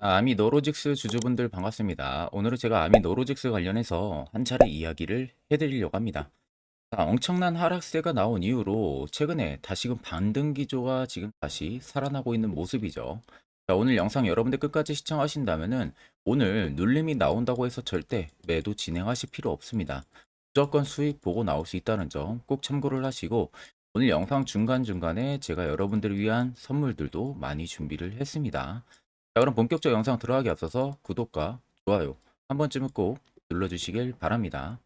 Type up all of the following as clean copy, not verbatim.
아미노로직스 주주분들 반갑습니다. 오늘은 제가 아미노로직스 관련해서 한 차례 이야기를 해드리려고 합니다. 엄청난 하락세가 나온 이후로 최근에 다시금 반등 기조가 지금 다시 살아나고 있는 모습이죠. 오늘 영상 여러분들 끝까지 시청하신다면은 오늘 눌림이 나온다고 해서 절대 매도 진행하실 필요 없습니다. 무조건 수익 보고 나올 수 있다는 점 꼭 참고를 하시고 오늘 영상 중간중간에 제가 여러분들을 위한 선물들도 많이 준비를 했습니다. 자, 그럼 본격적 영상 들어가기 앞서서 구독과 좋아요 한 번쯤은 꼭 눌러주시길 바랍니다.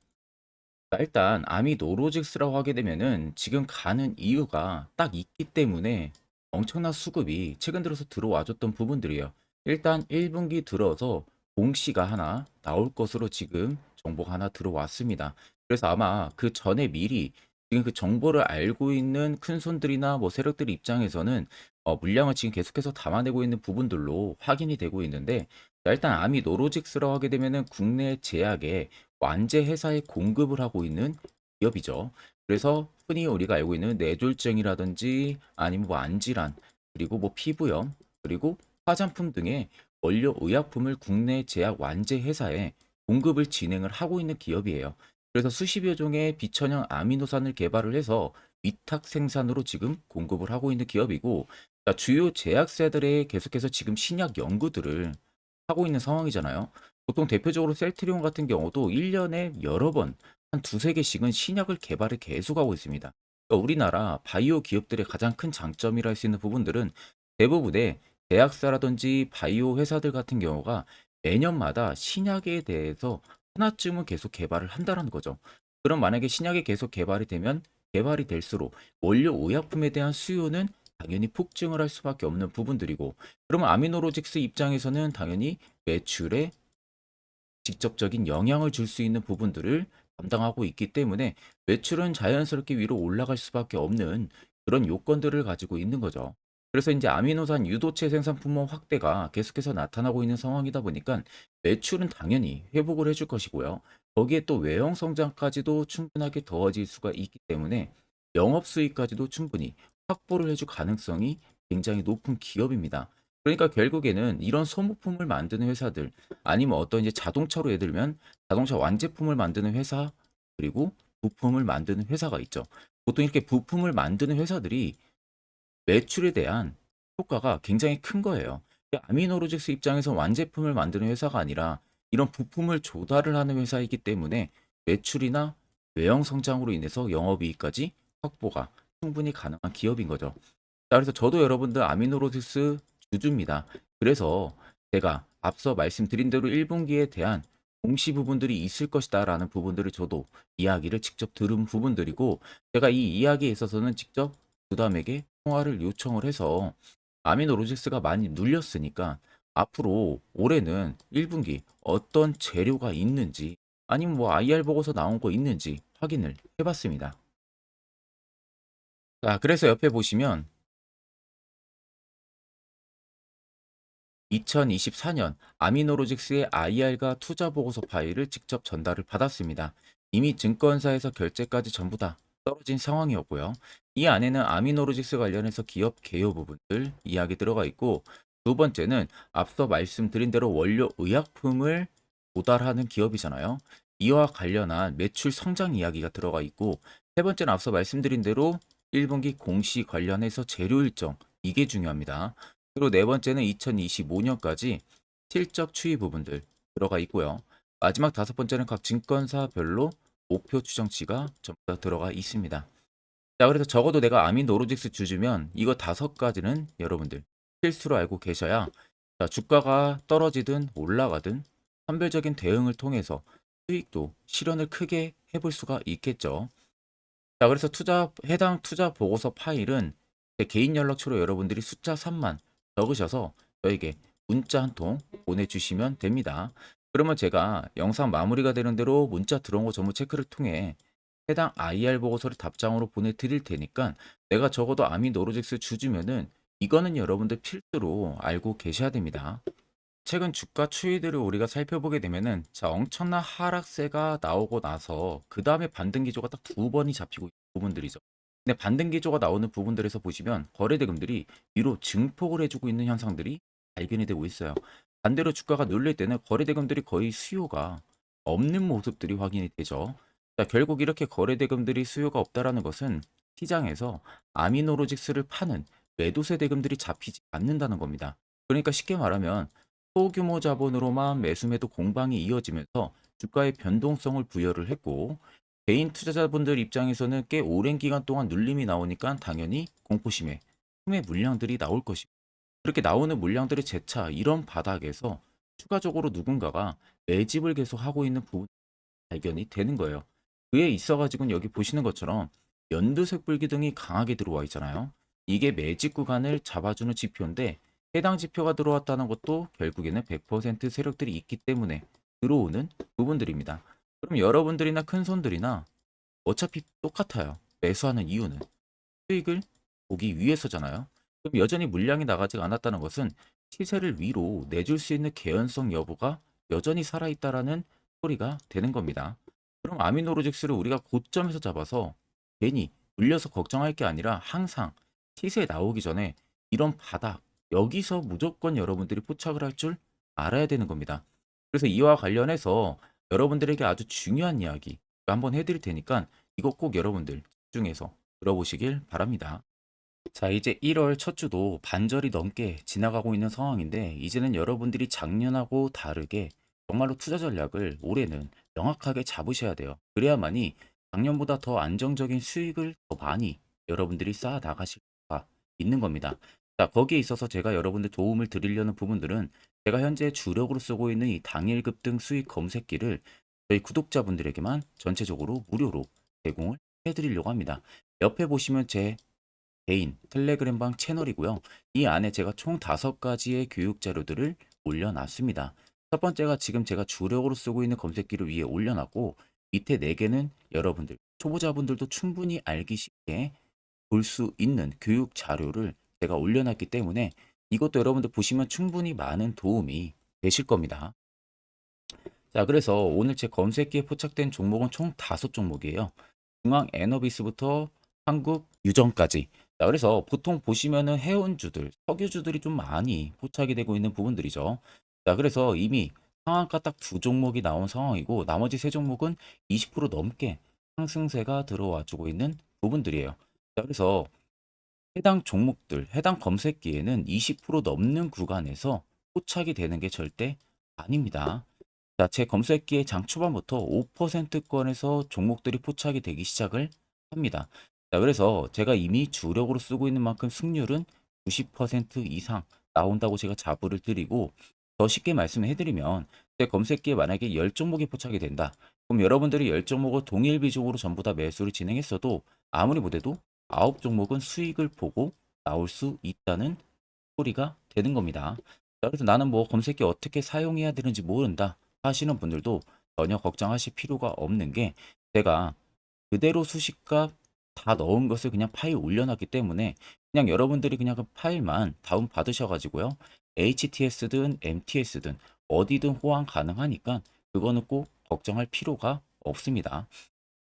자, 일단 아미노로직스라고 하게 되면은 지금 가는 이유가 딱 있기 때문에 엄청난 수급이 최근 들어서 들어와줬던 부분들이에요. 일단 1분기 들어서 공시가 하나 나올 것으로 지금 정보가 하나 들어왔습니다. 그래서 아마 그 전에 미리 지금 그 정보를 알고 있는 큰 손들이나 뭐 세력들 입장에서는 물량을 지금 계속해서 담아내고 있는 부분들로 확인이 되고 있는데, 자, 일단 아미노로직스라고 하게 되면은 국내 제약의 완제 회사에 공급을 하고 있는 기업이죠. 그래서 흔히 우리가 알고 있는 뇌졸중이라든지 아니면 뭐 안질환, 그리고 뭐 피부염, 그리고 화장품 등의 원료 의약품을 국내 제약 완제 회사에 공급을 진행을 하고 있는 기업이에요. 그래서 수십여 종의 비천형 아미노산을 개발을 해서 위탁 생산으로 지금 공급을 하고 있는 기업이고, 자, 주요 제약사들의 계속해서 지금 신약 연구들을 하고 있는 상황이잖아요. 보통 대표적으로 셀트리온 같은 경우도 1년에 여러 번, 한 두세 개씩은 신약을 개발을 계속하고 있습니다. 그러니까 우리나라 바이오 기업들의 가장 큰 장점이라 할 수 있는 부분들은 대부분의 제약사라든지 바이오 회사들 같은 경우가 매년마다 신약에 대해서 하나쯤은 계속 개발을 한다는 거죠. 그럼 만약에 신약이 계속 개발이 되면 개발이 될수록 원료 의약품에 대한 수요는 당연히 폭증을 할 수밖에 없는 부분들이고, 그러면 아미노로직스 입장에서는 당연히 매출에 직접적인 영향을 줄 수 있는 부분들을 담당하고 있기 때문에 매출은 자연스럽게 위로 올라갈 수밖에 없는 그런 요건들을 가지고 있는 거죠. 그래서 이제 아미노산 유도체 생산 품목 확대가 계속해서 나타나고 있는 상황이다 보니까 매출은 당연히 회복을 해줄 것이고요. 거기에 또 외형 성장까지도 충분하게 더해질 수가 있기 때문에 영업 수익까지도 충분히 확보를 해줄 가능성이 굉장히 높은 기업입니다. 그러니까 결국에는 이런 소모품을 만드는 회사들, 아니면 어떤 이제 자동차로 예를 들면 자동차 완제품을 만드는 회사, 그리고 부품을 만드는 회사가 있죠. 보통 이렇게 부품을 만드는 회사들이 매출에 대한 효과가 굉장히 큰 거예요. 아미노로직스 입장에서 완제품을 만드는 회사가 아니라 이런 부품을 조달을 하는 회사이기 때문에 매출이나 외형 성장으로 인해서 영업이익까지 확보가 충분히 가능한 기업인 거죠. 자, 그래서 저도 여러분들 아미노로직스 주주입니다. 그래서 제가 앞서 말씀드린 대로 1분기에 대한 공시 부분들이 있을 것이다 라는 부분들을 저도 이야기를 직접 들은 부분들이고, 제가 이 이야기에 있어서는 직접 부담에게 통화를 요청을 해서 아미노로직스가 많이 눌렸으니까 앞으로 올해는 1분기 어떤 재료가 있는지, 아니면 뭐 IR 보고서 나온 거 있는지 확인을 해봤습니다. 자, 그래서 옆에 보시면 2024년 아미노로직스의 IR과 투자 보고서 파일을 직접 전달을 받았습니다. 이미 증권사에서 결제까지 전부 다 떨어진 상황이었고요. 이 안에는 아미노로직스 관련해서 기업 개요 부분들 이야기 들어가 있고, 두 번째는 앞서 말씀드린 대로 원료 의약품을 도달하는 기업이잖아요. 이와 관련한 매출 성장 이야기가 들어가 있고, 세 번째는 앞서 말씀드린 대로 1분기 공시 관련해서 재료 일정, 이게 중요합니다. 그리고 네 번째는 2025년까지 실적 추이 부분들 들어가 있고요. 마지막 다섯 번째는 각 증권사별로 목표 추정치가 전부 다 들어가 있습니다. 자, 그래서 적어도 내가 아미노로직스 주주면 이거 다섯 가지는 여러분들 필수로 알고 계셔야, 자, 주가가 떨어지든 올라가든 선별적인 대응을 통해서 수익도 실현을 크게 해볼 수가 있겠죠. 자, 그래서 해당 투자 보고서 파일은 제 개인 연락처로 여러분들이 숫자 3만 적으셔서 저에게 문자 한 통 보내주시면 됩니다. 그러면 제가 영상 마무리가 되는 대로 문자 들어온 거 전부 체크를 통해 해당 IR 보고서를 답장으로 보내드릴 테니까, 내가 적어도 아미노로직스 주주면은 이거는 여러분들 필수로 알고 계셔야 됩니다. 최근 주가 추이들을 우리가 살펴보게 되면은, 자, 엄청난 하락세가 나오고 나서 그 다음에 반등 기조가 딱 두 번이 잡히고 있는 부분들이죠. 근데 반등 기조가 나오는 부분들에서 보시면 거래대금들이 위로 증폭을 해주고 있는 현상들이 발견이 되고 있어요. 반대로 주가가 눌릴 때는 거래대금들이 거의 수요가 없는 모습들이 확인이 되죠. 자, 결국 이렇게 거래대금들이 수요가 없다라는 것은 시장에서 아미노로직스를 파는 매도세 대금들이 잡히지 않는다는 겁니다. 그러니까 쉽게 말하면 소규모 자본으로만 매수매도 공방이 이어지면서 주가의 변동성을 부여를 했고, 개인 투자자분들 입장에서는 꽤 오랜 기간 동안 눌림이 나오니까 당연히 공포심에 숨의 물량들이 나올 것이고, 그렇게 나오는 물량들의 재차 이런 바닥에서 추가적으로 누군가가 매집을 계속 하고 있는 부분 발견이 되는 거예요. 그에 있어 가지고는 여기 보시는 것처럼 연두색 불기둥이 강하게 들어와 있잖아요. 이게 매집 구간을 잡아주는 지표인데, 해당 지표가 들어왔다는 것도 결국에는 100% 세력들이 있기 때문에 들어오는 부분들입니다. 그럼 여러분들이나 큰 손들이나 어차피 똑같아요. 매수하는 이유는 수익을 보기 위해서잖아요. 그럼 여전히 물량이 나가지 않았다는 것은 시세를 위로 내줄 수 있는 개연성 여부가 여전히 살아있다라는 소리가 되는 겁니다. 그럼 아미노로직스를 우리가 고점에서 잡아서 괜히 물려서 걱정할 게 아니라 항상 시세에 나오기 전에 이런 바닥, 여기서 무조건 여러분들이 포착을 할 줄 알아야 되는 겁니다. 그래서 이와 관련해서 여러분들에게 아주 중요한 이야기 한번 해드릴 테니까 이거 꼭 여러분들 집중해서 들어보시길 바랍니다. 자, 이제 1월 첫 주도 반절이 넘게 지나가고 있는 상황인데, 이제는 여러분들이 작년하고 다르게 정말로 투자 전략을 올해는 명확하게 잡으셔야 돼요. 그래야만이 작년보다 더 안정적인 수익을 더 많이 여러분들이 쌓아 나가실 수가 있는 겁니다. 자, 거기에 있어서 제가 여러분들 도움을 드리려는 부분들은 제가 현재 주력으로 쓰고 있는 이 당일 급등 수익 검색기를 저희 구독자분들에게만 전체적으로 무료로 제공을 해드리려고 합니다. 옆에 보시면 제 개인 텔레그램방 채널이고요. 이 안에 제가 총 5가지의 교육 자료들을 올려놨습니다. 첫 번째가 지금 제가 주력으로 쓰고 있는 검색기를 위에 올려놨고, 밑에 4개는 여러분들, 초보자분들도 충분히 알기 쉽게 볼 수 있는 교육 자료를 제가 올려놨기 때문에 이것도 여러분들 보시면 충분히 많은 도움이 되실 겁니다. 자, 그래서 오늘 제 검색기에 포착된 종목은 총 5종목이에요. 중앙 에너비스부터 한국 유전까지. 자, 그래서 보통 보시면은 해운주들, 석유주들이 좀 많이 포착이 되고 있는 부분들이죠. 자, 그래서 이미 상한가 딱 2종목이 나온 상황이고, 나머지 3종목은 20% 넘게 상승세가 들어와 주고 있는 부분들이에요. 자, 그래서 해당 종목들, 해당 검색기에는 20% 넘는 구간에서 포착이 되는 게 절대 아닙니다. 자, 제 검색기에 장 초반부터 5%권에서 종목들이 포착이 되기 시작을 합니다. 자, 그래서 제가 이미 주력으로 쓰고 있는 만큼 승률은 90% 이상 나온다고 제가 자부를 드리고, 더 쉽게 말씀해 드리면 제 검색기에 만약에 10종목이 포착이 된다. 그럼 여러분들이 10종목을 동일 비중으로 전부 다 매수를 진행했어도 아무리 못해도 9종목은 수익을 보고 나올 수 있다는 소리가 되는 겁니다. 자, 그래서 나는 뭐 검색기 어떻게 사용해야 되는지 모른다 하시는 분들도 전혀 걱정하실 필요가 없는 게, 제가 그대로 수식값 다 넣은 것을 그냥 파일 올려놨기 때문에 그냥 여러분들이 그냥 그 파일만 다운 받으셔가지고요. HTS든 MTS든 어디든 호환 가능하니까 그거는 꼭 걱정할 필요가 없습니다.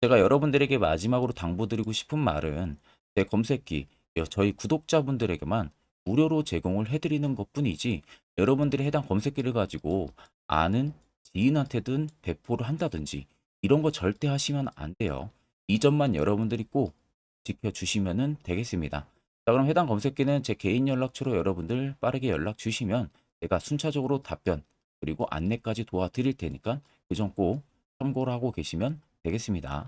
제가 여러분들에게 마지막으로 당부드리고 싶은 말은, 제 검색기 저희 구독자분들에게만 무료로 제공을 해드리는 것뿐이지, 여러분들이 해당 검색기를 가지고 아는 지인한테든 배포를 한다든지 이런 거 절대 하시면 안 돼요. 이 점만 여러분들이 꼭 지켜주시면 되겠습니다. 자, 그럼 해당 검색기는 제 개인 연락처로 여러분들 빠르게 연락 주시면 제가 순차적으로 답변 그리고 안내까지 도와드릴 테니까 그 점 꼭 참고를 하고 계시면 되겠습니다.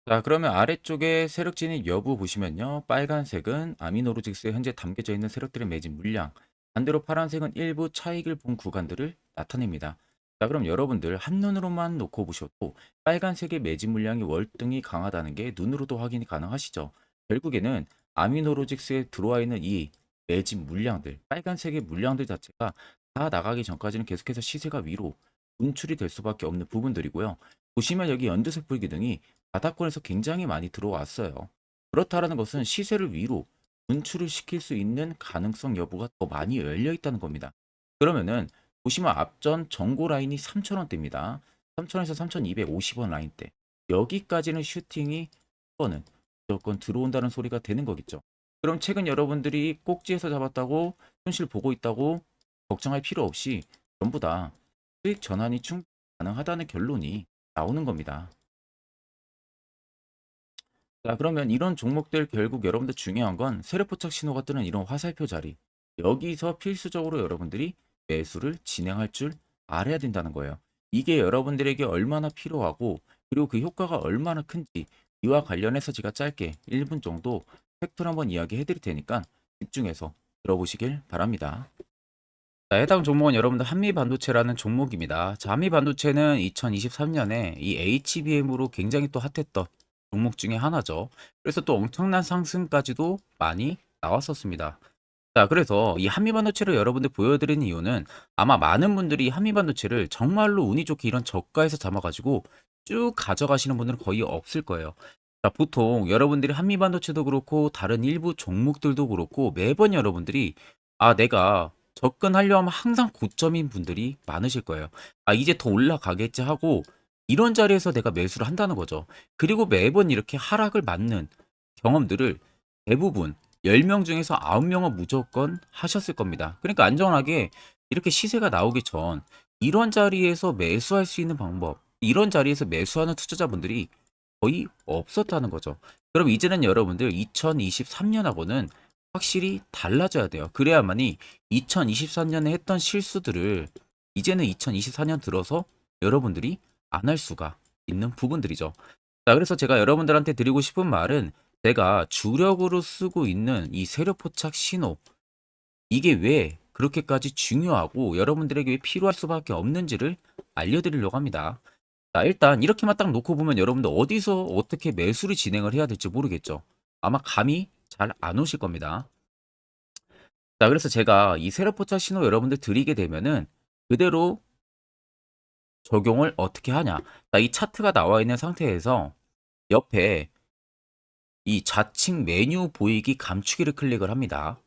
자, 그러면 아래쪽에 세력 진입 여부 보시면요. 빨간색은 아미노로직스에 현재 담겨져 있는 세력들의 매진 물량, 반대로 파란색은 일부 차익을 본 구간들을 나타냅니다. 자, 그럼 여러분들 한눈으로만 놓고 보셔도 빨간색의 매진 물량이 월등히 강하다는 게 눈으로도 확인이 가능하시죠. 결국에는 아미노로직스에 들어와 있는 이 매진 물량들, 빨간색의 물량들 자체가 다 나가기 전까지는 계속해서 시세가 위로 분출이 될 수밖에 없는 부분들이고요. 보시면 여기 연두색 불기둥이 바닥권에서 굉장히 많이 들어왔어요. 그렇다라는 것은 시세를 위로 분출을 시킬 수 있는 가능성 여부가 더 많이 열려 있다는 겁니다. 그러면은 보시면 앞전 정고 라인이 3,000원대입니다. 3,000원에서 3,250원 라인대. 여기까지는 슈팅이 번은 무조건 들어온다는 소리가 되는 거겠죠. 그럼 최근 여러분들이 꼭지에서 잡았다고 손실 보고 있다고 걱정할 필요 없이 전부 다 수익 전환이 충분히 가능하다는 결론이 나오는 겁니다. 자, 그러면 이런 종목들 결국 여러분들 중요한 건 세력포착 신호가 뜨는 이런 화살표 자리. 여기서 필수적으로 여러분들이 매수를 진행할 줄 알아야 된다는 거예요. 이게 여러분들에게 얼마나 필요하고 그리고 그 효과가 얼마나 큰지 이와 관련해서 제가 짧게 1분 정도 팩트를 한번 이야기해 드릴 테니까 집중해서 들어보시길 바랍니다. 자, 해당 종목은 여러분들 한미반도체라는 종목입니다. 자, 한미반도체는 2023년에 이 HBM으로 굉장히 또 핫했던 종목 중에 하나죠. 그래서 또 엄청난 상승까지도 많이 나왔었습니다. 자, 그래서 이 한미반도체를 여러분들 보여드리는 이유는 아마 많은 분들이 한미반도체를 정말로 운이 좋게 이런 저가에서 잡아가지고 쭉 가져가시는 분들은 거의 없을 거예요. 자, 보통 여러분들이 한미반도체도 그렇고 다른 일부 종목들도 그렇고 매번 여러분들이 내가 접근하려 하면 항상 고점인 분들이 많으실 거예요. 이제 더 올라가겠지 하고 이런 자리에서 내가 매수를 한다는 거죠. 그리고 매번 이렇게 하락을 맞는 경험들을 대부분 10명 중에서 9명은 무조건 하셨을 겁니다. 그러니까 안전하게 이렇게 시세가 나오기 전 이런 자리에서 매수할 수 있는 방법, 이런 자리에서 매수하는 투자자분들이 거의 없었다는 거죠. 그럼 이제는 여러분들 2023년하고는 확실히 달라져야 돼요. 그래야만이 2023년에 했던 실수들을 이제는 2024년 들어서 여러분들이 안 할 수가 있는 부분들이죠. 자, 그래서 제가 여러분들한테 드리고 싶은 말은 제가 주력으로 쓰고 있는 이 세력포착 신호, 이게 왜 그렇게까지 중요하고 여러분들에게 왜 필요할 수밖에 없는지를 알려드리려고 합니다. 자, 일단 이렇게만 딱 놓고 보면 여러분들 어디서 어떻게 매수를 진행을 해야 될지 모르겠죠. 아마 감이 잘 안 오실 겁니다. 자, 그래서 제가 이 세력포착 신호 여러분들 드리게 되면은 그대로 적용을 어떻게 하냐. 자, 이 차트가 나와 있는 상태에서 옆에 이 좌측 메뉴 보이기 감추기를 클릭을 합니다.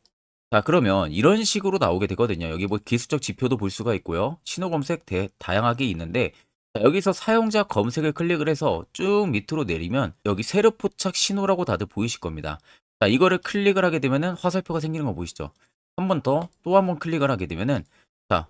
자, 그러면 이런 식으로 나오게 되거든요. 여기 뭐 기술적 지표도 볼 수가 있고요. 신호 검색 다양하게 있는데 자, 여기서 사용자 검색을 클릭을 해서 쭉 밑으로 내리면 여기 세력 포착 신호라고 다들 보이실 겁니다. 자, 이거를 클릭을 하게 되면은 화살표가 생기는 거 보이시죠? 한 번 더 또 한 번 클릭을 하게 되면은 자,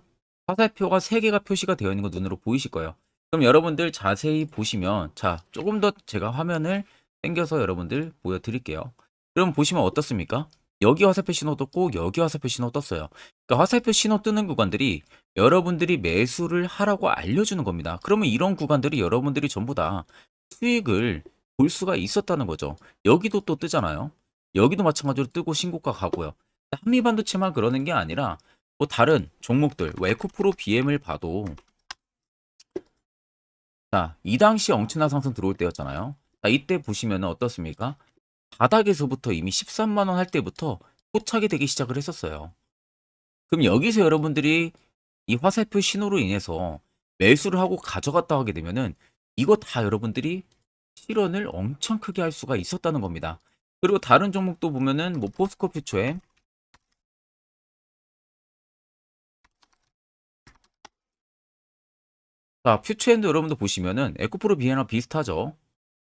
화살표가 3개가 표시가 되어 있는 거 눈으로 보이실 거예요. 그럼 여러분들 자세히 보시면 자, 조금 더 제가 화면을 당겨서 여러분들 보여드릴게요. 그럼 보시면 어떻습니까? 여기 화살표 신호 떴고 여기 화살표 신호 떴어요. 그러니까 화살표 신호 뜨는 구간들이 여러분들이 매수를 하라고 알려주는 겁니다. 그러면 이런 구간들이 여러분들이 전부 다 수익을 볼 수가 있었다는 거죠. 여기도 또 뜨잖아요. 여기도 마찬가지로 뜨고 신고가 가고요. 한미반도체만 그러는 게 아니라 뭐 다른 종목들, 뭐 에코프로 BM을 봐도 자, 이 당시 엄청난 상승 들어올 때였잖아요. 자, 이때 보시면 어떻습니까? 바닥에서부터 이미 13만 원 할 때부터 포착이 되기 시작을 했었어요. 그럼 여기서 여러분들이 이 화살표 신호로 인해서 매수를 하고 가져갔다 하게 되면은 이거 다 여러분들이 실현을 엄청 크게 할 수가 있었다는 겁니다. 그리고 다른 종목도 보면은 뭐 포스코 퓨처엠, 자, 퓨처엠도 여러분들 보시면은 에코프로 비에나 비슷하죠.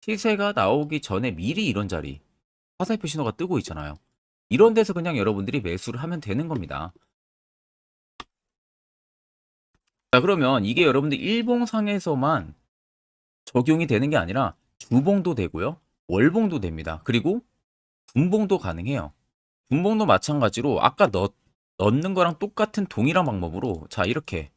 시세가 나오기 전에 미리 이런 자리 화살표 신호가 뜨고 있잖아요. 이런 데서 그냥 여러분들이 매수를 하면 되는 겁니다. 자, 그러면 이게 여러분들 일봉상에서만 적용이 되는 게 아니라 주봉도 되고요. 월봉도 됩니다. 그리고 분봉도 가능해요. 분봉도 마찬가지로 아까 넣는 거랑 똑같은 동일한 방법으로 자, 이렇게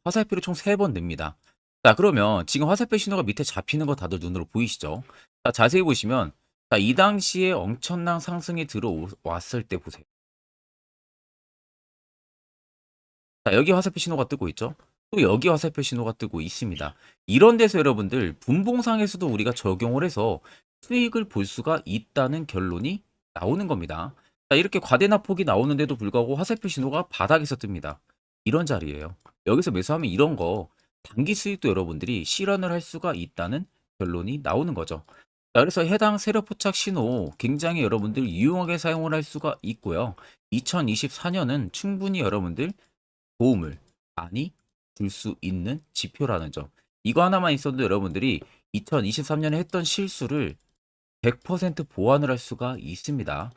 화살표를 총 3번 냅니다. 자, 그러면 지금 화살표 신호가 밑에 잡히는 거 다들 눈으로 보이시죠? 자, 자세히 보시면 자, 이 당시에 엄청난 상승이 들어왔을 때 보세요. 자, 여기 화살표 신호가 뜨고 있죠? 또 여기 화살표 신호가 뜨고 있습니다. 이런 데서 여러분들 분봉상에서도 우리가 적용을 해서 수익을 볼 수가 있다는 결론이 나오는 겁니다. 자, 이렇게 과대납폭이 나오는데도 불구하고 화살표 신호가 바닥에서 뜹니다. 이런 자리예요. 여기서 매수하면 이런 거 단기 수익도 여러분들이 실현을 할 수가 있다는 결론이 나오는 거죠. 자, 그래서 해당 세력 포착 신호 굉장히 여러분들 유용하게 사용을 할 수가 있고요. 2024년은 충분히 여러분들 도움을 많이 줄 수 있는 지표라는 점. 이거 하나만 있어도 여러분들이 2023년에 했던 실수를 100% 보완을 할 수가 있습니다.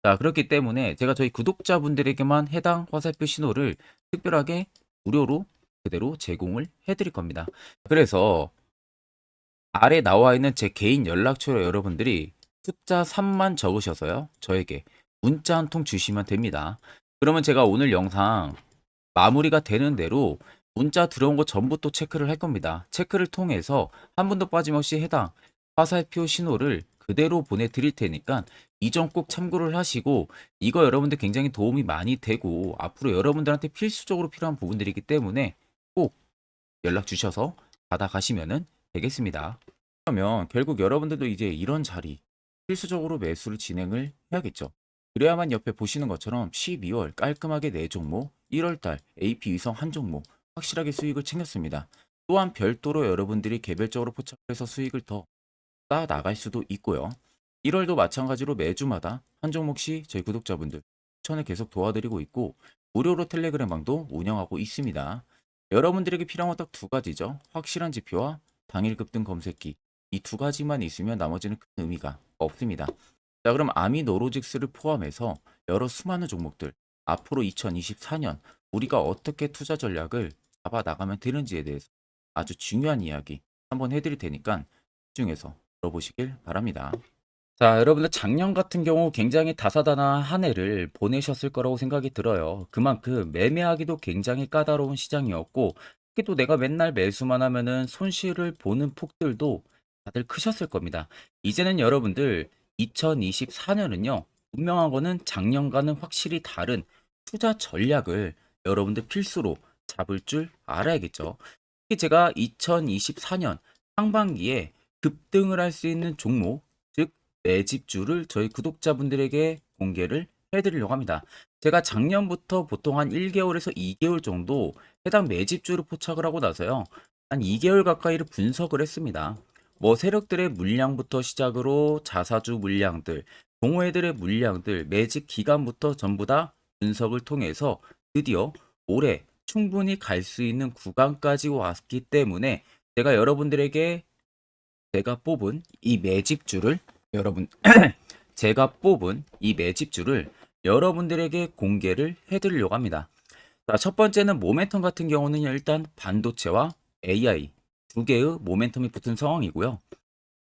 자, 그렇기 때문에 제가 저희 구독자분들에게만 해당 화살표 신호를 특별하게 무료로 그대로 제공을 해드릴 겁니다. 그래서 아래 나와 있는 제 개인 연락처로 여러분들이 숫자 3만 적으셔서요. 저에게 문자 한 통 주시면 됩니다. 그러면 제가 오늘 영상 마무리가 되는 대로 문자 들어온 거 전부 또 체크를 할 겁니다. 체크를 통해서 한 분도 빠짐없이 해당 화살표 신호를 그대로 보내드릴 테니까 이 점 꼭 참고를 하시고, 이거 여러분들 굉장히 도움이 많이 되고 앞으로 여러분들한테 필수적으로 필요한 부분들이기 때문에 꼭 연락 주셔서 받아가시면 되겠습니다. 그러면 결국 여러분들도 이제 이런 자리 필수적으로 매수를 진행을 해야겠죠. 그래야만 옆에 보시는 것처럼 12월 깔끔하게 4종목, 1월달 AP 위성 한 종목 확실하게 수익을 챙겼습니다. 또한 별도로 여러분들이 개별적으로 포착해서 수익을 더 쌓아 나갈 수도 있고요. 1월도 마찬가지로 매주마다 한 종목씩 저희 구독자분들 추천을 계속 도와드리고 있고, 무료로 텔레그램방도 운영하고 있습니다. 여러분들에게 필요한 건 딱 두 가지죠. 확실한 지표와 당일 급등 검색기. 이 두 가지만 있으면 나머지는 큰 의미가 없습니다. 자, 그럼 아미노로직스를 포함해서 여러 수많은 종목들, 앞으로 2024년 우리가 어떻게 투자 전략을 잡아 나가면 되는지에 대해서 아주 중요한 이야기 한번 해드릴 테니까 집중해서 들어보시길 바랍니다. 자, 여러분들 작년 같은 경우 굉장히 다사다난한 한 해를 보내셨을 거라고 생각이 들어요. 그만큼 매매하기도 굉장히 까다로운 시장이었고, 특히 또 내가 맨날 매수만 하면은 손실을 보는 폭들도 다들 크셨을 겁니다. 이제는 여러분들 2024년은요, 분명한 거는 작년과는 확실히 다른 투자 전략을 여러분들 필수로 잡을 줄 알아야겠죠. 특히 제가 2024년 상반기에 급등을 할 수 있는 종목, 즉 매집주를 저희 구독자분들에게 공개를 해드리려고 합니다. 제가 작년부터 보통 한 1개월에서 2개월 정도 해당 매집주를 포착을 하고 나서요, 한 2개월 가까이를 분석을 했습니다. 뭐 세력들의 물량부터 시작으로 자사주 물량들, 동호회들의 물량들, 매집 기간부터 전부 다 분석을 통해서 드디어 올해 충분히 갈 수 있는 구간까지 왔기 때문에 제가 여러분들에게 제가 뽑은 이 매집주를 여러분 제가 뽑은 이 매집주를 여러분들에게 공개를 해드리려고 합니다. 자, 첫 번째는 모멘텀 같은 경우는 일단 반도체와 AI 두 개의 모멘텀이 붙은 상황이고요.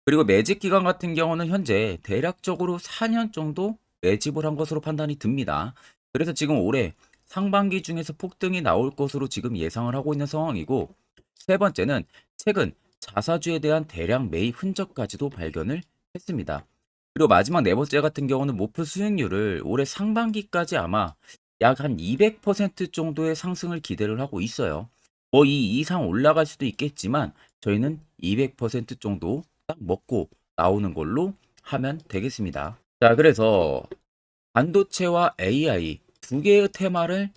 그리고 매집 기간 같은 경우는 현재 대략적으로 4년 정도 매집을 한 것으로 판단이 듭니다. 그래서 지금 올해 상반기 중에서 폭등이 나올 것으로 지금 예상을 하고 있는 상황이고, 세 번째는 최근 자사주에 대한 대량 매입 흔적까지도 발견을 했습니다. 그리고 마지막 네 번째 같은 경우는 목표 수익률을 올해 상반기까지 아마 약 한 200% 정도의 상승을 기대를 하고 있어요. 뭐 이 이상 올라갈 수도 있겠지만 저희는 200% 정도 딱 먹고 나오는 걸로 하면 되겠습니다. 자, 그래서 반도체와 AI 두 개의 테마를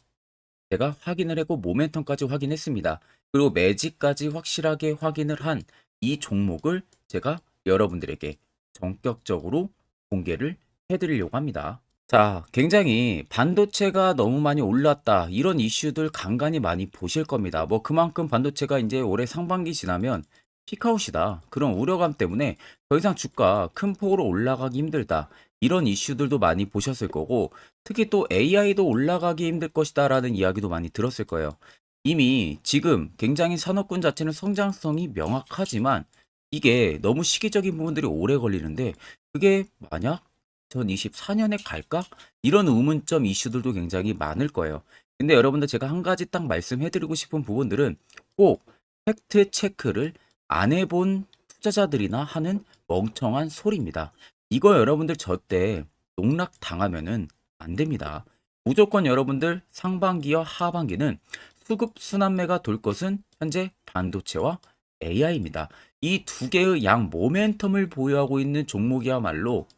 제가 확인을 했고 모멘텀까지 확인했습니다. 그리고 매직까지 확실하게 확인을 한 이 종목을 제가 여러분들에게 전격적으로 공개를 해드리려고 합니다. 자, 굉장히 반도체가 너무 많이 올랐다, 이런 이슈들 간간히 많이 보실 겁니다. 뭐 그만큼 반도체가 이제 올해 상반기 지나면 피크아웃이다, 그런 우려감 때문에 더 이상 주가 큰 폭으로 올라가기 힘들다, 이런 이슈들도 많이 보셨을 거고, 특히 또 AI도 올라가기 힘들 것이다 라는 이야기도 많이 들었을 거예요. 이미 지금 굉장히 산업군 자체는 성장성이 명확하지만 이게 너무 시기적인 부분들이 오래 걸리는데, 그게 만약 2024년에 갈까? 이런 의문점 이슈들도 굉장히 많을 거예요. 근데 여러분들 제가 한 가지 딱 말씀해드리고 싶은 부분들은 꼭 팩트 체크를 안 해본 투자자들이나 하는 멍청한 소리입니다. 이거 여러분들 절대 농락 당하면은 안 됩니다. 무조건 여러분들 상반기와 하반기는 수급 순환매가 돌 것은 현재 반도체와 AI입니다. 이 두 개의 양 모멘텀을 보유하고 있는 종목이야말로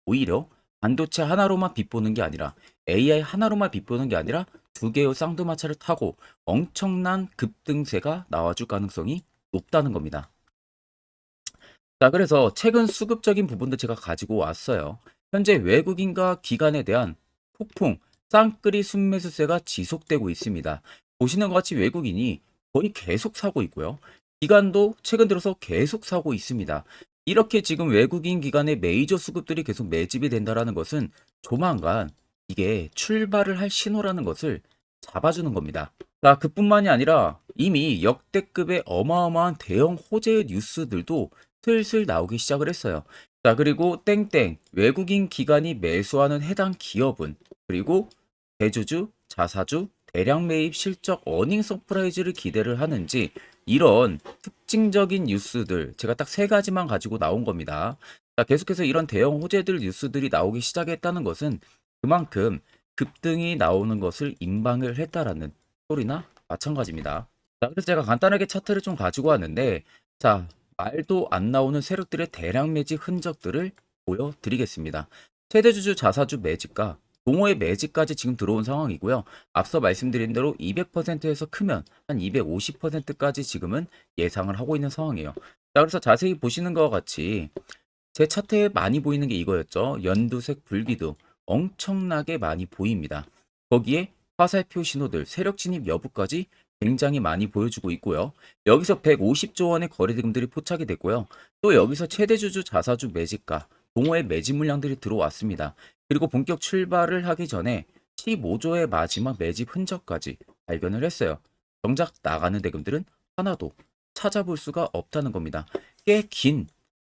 오히려 반도체 하나로만 빗보는 게 아니라 AI 하나로만 빗보는 게 아니라 두 개의 쌍두마차를 타고 엄청난 급등세가 나와줄 가능성이 높다는 겁니다. 자, 그래서 최근 수급적인 부분도 제가 가지고 왔어요. 현재 외국인과 기관에 대한 폭풍 쌍끌이 순매수세가 지속되고 있습니다. 보시는 것 같이 외국인이 거의 계속 사고 있고요. 기관도 최근 들어서 계속 사고 있습니다. 이렇게 지금 외국인 기관의 메이저 수급들이 계속 매집이 된다라는 것은 조만간 이게 출발을 할 신호라는 것을 잡아주는 겁니다. 자, 그뿐만이 아니라 이미 역대급의 어마어마한 대형 호재 뉴스들도 슬슬 나오기 시작을 했어요. 자, 그리고 땡땡 외국인 기관이 매수하는 해당 기업은, 그리고 대주주, 자사주, 대량 매입 실적 어닝 서프라이즈를 기대를 하는지, 이런 특징적인 뉴스들 제가 딱 세 가지만 가지고 나온 겁니다. 자, 계속해서 이런 대형 호재들 뉴스들이 나오기 시작했다는 것은 그만큼 급등이 나오는 것을 임방을 했다라는 소리나 마찬가지입니다. 자, 그래서 제가 간단하게 차트를 좀 가지고 왔는데, 자, 말도 안 나오는 세력들의 대량 매집 흔적들을 보여드리겠습니다. 최대주주 자사주 매집과 동호회 매집까지 지금 들어온 상황이고요. 앞서 말씀드린 대로 200%에서 크면 한 250%까지 지금은 예상을 하고 있는 상황이에요. 자, 그래서 자세히 보시는 것과 같이 제 차트에 많이 보이는 게 이거였죠. 연두색 불기둥 엄청나게 많이 보입니다. 거기에 화살표 신호들, 세력 진입 여부까지 굉장히 많이 보여주고 있고요. 여기서 150조 원의 거래대금들이 포착이 됐고요. 또 여기서 최대주주 자사주 매집가, 동호회 매집 물량들이 들어왔습니다. 그리고 본격 출발을 하기 전에 15조의 마지막 매집 흔적까지 발견을 했어요. 정작 나가는 대금들은 하나도 찾아볼 수가 없다는 겁니다. 꽤 긴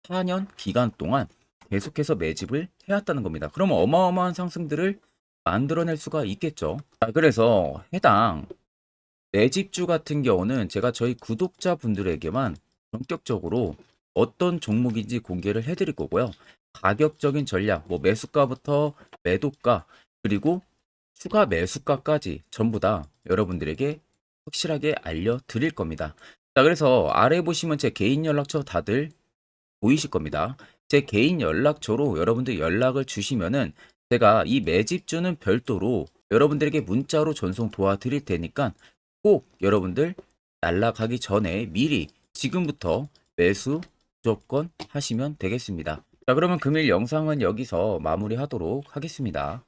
4년 기간 동안 계속해서 매집을 해왔다는 겁니다. 그럼 어마어마한 상승들을 만들어낼 수가 있겠죠. 자, 그래서 해당 매집주 같은 경우는 제가 저희 구독자분들에게만 본격적으로 어떤 종목인지 공개를 해드릴 거고요. 가격적인 전략, 뭐 매수가부터 매도가, 그리고 추가 매수가까지 전부 다 여러분들에게 확실하게 알려드릴 겁니다. 자, 그래서 아래 보시면 제 개인 연락처 다들 보이실 겁니다. 제 개인 연락처로 여러분들 연락을 주시면은 제가 이 매집주는 별도로 여러분들에게 문자로 전송 도와드릴 테니까 꼭 여러분들 날라가기 전에 미리 지금부터 매수 무조건 하시면 되겠습니다. 자, 그러면 금일 영상은 여기서 마무리하도록 하겠습니다.